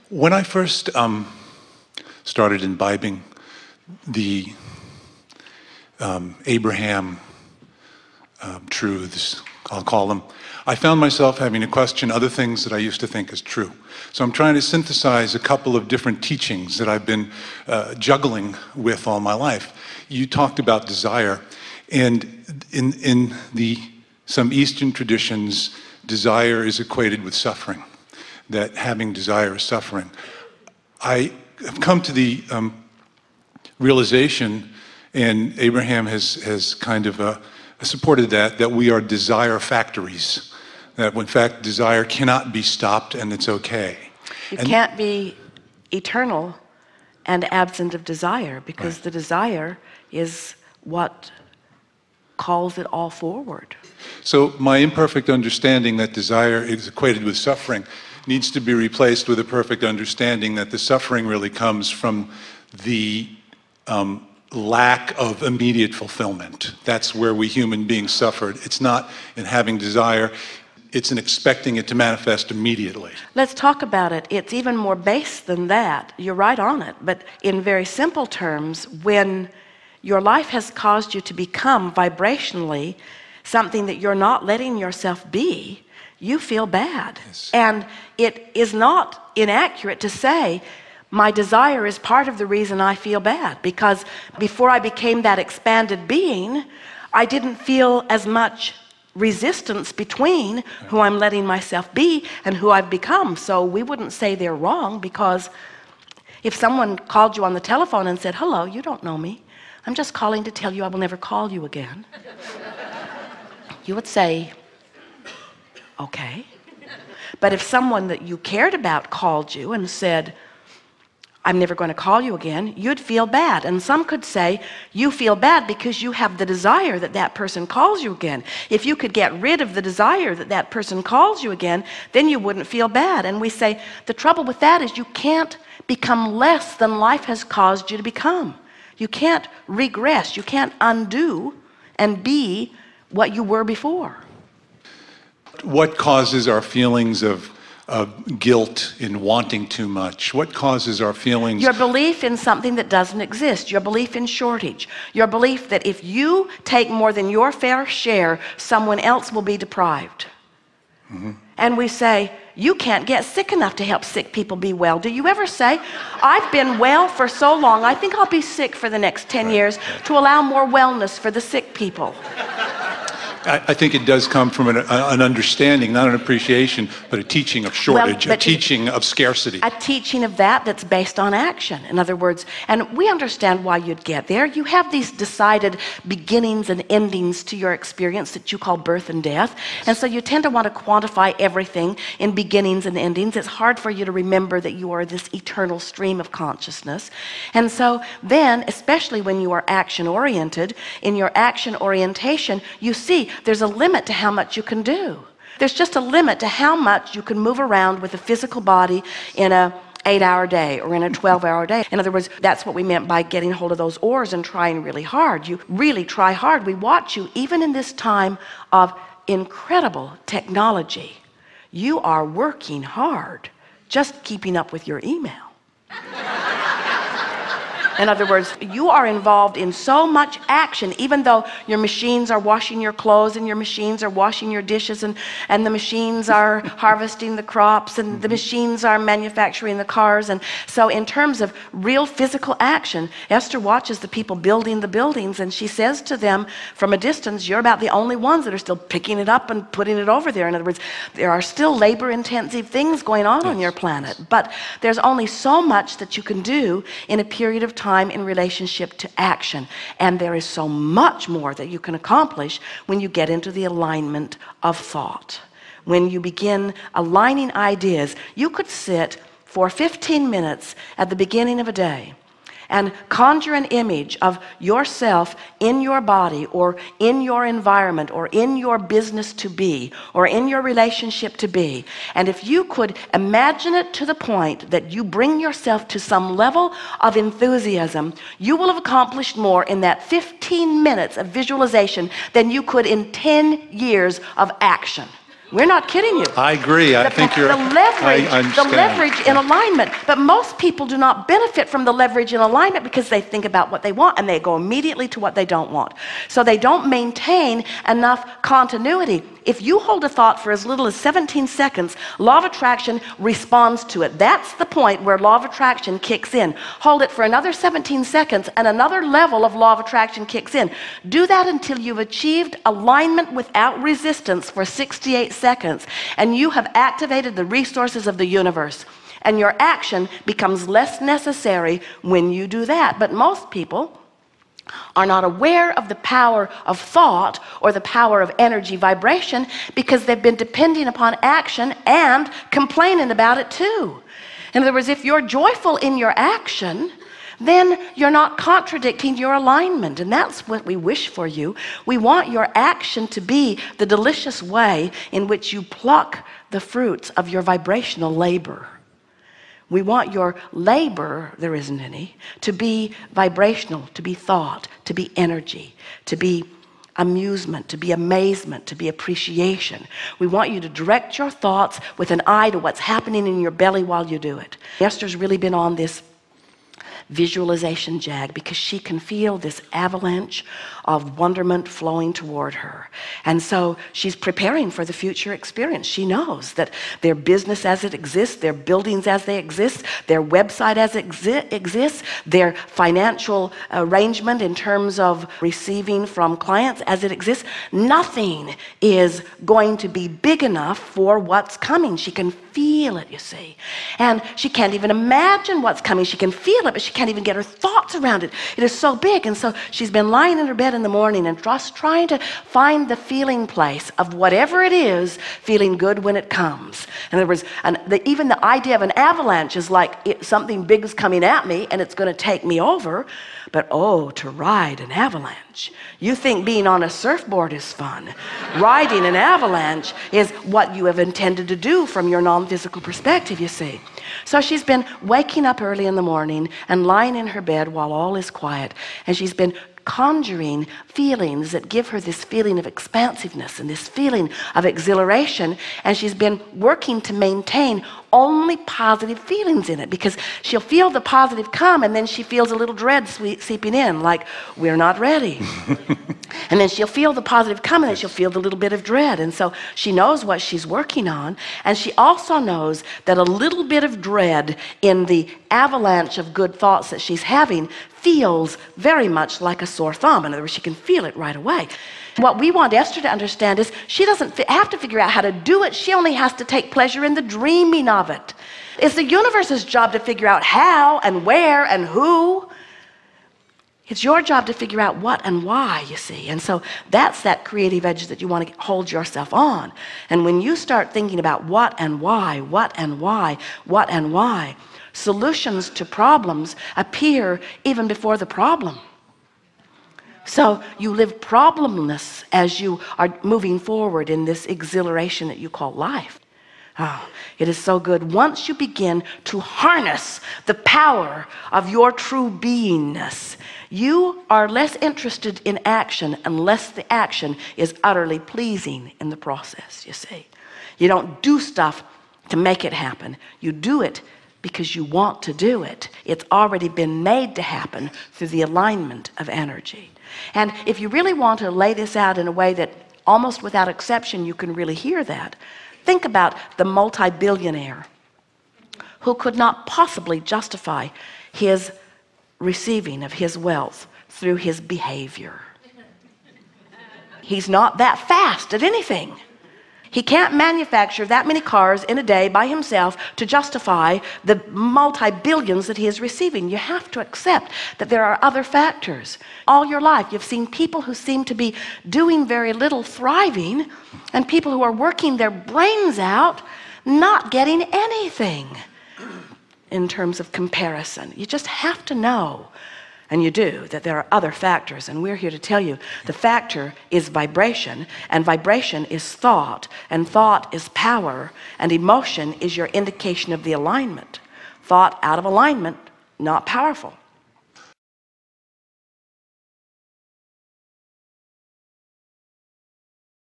When I first started imbibing the Abraham truths, I'll call them, I found myself having to question other things that I used to think as true. So I'm trying to synthesize a couple of different teachings that I've been juggling with all my life. You talked about desire, and in some Eastern traditions, desire is equated with suffering, that having desire is suffering. I have come to the realization, and Abraham has kind of supported that we are desire factories, that in fact desire cannot be stopped and it's okay. You can't be eternal and absent of desire, because Right. the desire is what calls it all forward. So my imperfect understanding that desire is equated with suffering needs to be replaced with a perfect understanding that the suffering really comes from the lack of immediate fulfillment. That's where we human beings suffered. It's not in having desire, it's in expecting it to manifest immediately. Let's talk about it. It's even more base than that. You're right on it. But in very simple terms, when your life has caused you to become vibrationally something that you're not letting yourself be, you feel bad. Yes. And it is not inaccurate to say, my desire is part of the reason I feel bad, because before I became that expanded being, I didn't feel as much resistance between who I'm letting myself be and who I've become. So we wouldn't say they're wrong, because if someone called you on the telephone and said, hello, you don't know me, I'm just calling to tell you I will never call you again, you would say, okay. But if someone that you cared about called you and said, I'm never going to call you again, you'd feel bad. And some could say, you feel bad because you have the desire that that person calls you again. If you could get rid of the desire that that person calls you again, then you wouldn't feel bad. And we say, the trouble with that is you can't become less than life has caused you to become. You can't regress. You can't undo and be what you were before. What causes our feelings of guilt in wanting too much? What causes our feelings? Your belief in something that doesn't exist. Your belief in shortage. Your belief that if you take more than your fair share, someone else will be deprived. Mm-hmm. And we say, you can't get sick enough to help sick people be well. Do you ever say, I've been well for so long, I think I'll be sick for the next 10 years to allow more wellness for the sick people? I think it does come from an understanding, not an appreciation, but a teaching of shortage, a teaching of scarcity. A teaching of that's based on action. In other words, and we understand why you'd get there. You have these decided beginnings and endings to your experience that you call birth and death. And so you tend to want to quantify everything in beginnings and endings. It's hard for you to remember that you are this eternal stream of consciousness. And so then, especially when you are action-oriented, in your action orientation, you see there's a limit to how much you can do. There's just a limit to how much you can move around with a physical body in a 8-hour day or in a 12-hour day. In other words, that's what we meant by getting hold of those oars and trying really hard. You really try hard. We watch you, even in this time of incredible technology. You are working hard, just keeping up with your email. In other words, you are involved in so much action, even though your machines are washing your clothes and your machines are washing your dishes and the machines are harvesting the crops and the machines are manufacturing the cars. And so in terms of real physical action, Esther watches the people building the buildings, and she says to them from a distance, you're about the only ones that are still picking it up and putting it over there. In other words, there are still labor-intensive things going on your planet, but there's only so much that you can do in a period of time in relationship to action, and there is so much more that you can accomplish when you get into the alignment of thought. When you begin aligning ideas, you could sit for 15 minutes at the beginning of a day and conjure an image of yourself in your body or in your environment or in your business to be or in your relationship to be. And if you could imagine it to the point that you bring yourself to some level of enthusiasm, you will have accomplished more in that 15 minutes of visualization than you could in 10 years of action. We're not kidding you. I agree. I think you're... The leverage, I the understand. leverage in alignment. But most people do not benefit from the leverage in alignment because they think about what they want and they go immediately to what they don't want. So they don't maintain enough continuity. If you hold a thought for as little as 17 seconds, law of attraction responds to it. That's the point where law of attraction kicks in. Hold it for another 17 seconds and another level of law of attraction kicks in. Do that until you've achieved alignment without resistance for 68 seconds, and you have activated the resources of the universe. And your action becomes less necessary when you do that. But most people are not aware of the power of thought or the power of energy vibration because they've been depending upon action and complaining about it too. In other words, if you're joyful in your action, then you're not contradicting your alignment, and that's what we wish for you. We want your action to be the delicious way in which you pluck the fruits of your vibrational labor. We want your labor, there isn't any, to be vibrational, to be thought, to be energy, to be amusement, to be amazement, to be appreciation. We want you to direct your thoughts with an eye to what's happening in your belly while you do it. Esther's really been on this visualization jag because she can feel this avalanche of wonderment flowing toward her, and so she's preparing for the future experience. She knows that their business as it exists, their buildings as they exist, their website as it exists, their financial arrangement in terms of receiving from clients as it exists, nothing is going to be big enough for what's coming. She can feel it, you see, and she can't even imagine what's coming. She can feel it, but she can't even get her thoughts around it. It is so big. And so she's been lying in her bed in the morning and just trying to find the feeling place of whatever it is, feeling good when it comes. In other words, even the idea of an avalanche is like something big is coming at me and it's going to take me over. But oh, to ride an avalanche. You think being on a surfboard is fun. Riding an avalanche is what you have intended to do from your non-physical perspective, you see. So she's been waking up early in the morning and lying in her bed while all is quiet, and she's been conjuring feelings that give her this feeling of expansiveness and this feeling of exhilaration, and she's been working to maintain only positive feelings in it, because she'll feel the positive come and then she feels a little dread seeping in, like we're not ready. And then she'll feel the positive come and then she'll feel the little bit of dread, and so she knows what she's working on, and she also knows that a little bit of dread in the avalanche of good thoughts that she's having feels very much like a sore thumb. In other words, she can feel it right away. What we want Esther to understand is she doesn't have to figure out how to do it. She only has to take pleasure in the dreaming of it. It's the universe's job to figure out how and where and who. It's your job to figure out what and why, you see. And so that's that creative edge that you want to hold yourself on. And when you start thinking about what and why, what and why, what and why, solutions to problems appear even before the problem. So you live problemless as you are moving forward in this exhilaration that you call life. Oh, it is so good. Once you begin to harness the power of your true beingness, you are less interested in action unless the action is utterly pleasing in the process, you see. You don't do stuff to make it happen. You do it because you want to do it. It's already been made to happen through the alignment of energy. And if you really want to lay this out in a way that almost without exception you can really hear that, think about the multi-billionaire who could not possibly justify his receiving of his wealth through his behavior. He's not that fast at anything. He can't manufacture that many cars in a day by himself to justify the multi-billions that he is receiving. You have to accept that there are other factors. All your life, you've seen people who seem to be doing very little thriving, and people who are working their brains out not getting anything in terms of comparison. You just have to know, and you do, that there are other factors, and we're here to tell you the factor is vibration, and vibration is thought, and thought is power, and emotion is your indication of the alignment. Thought out of alignment, not powerful.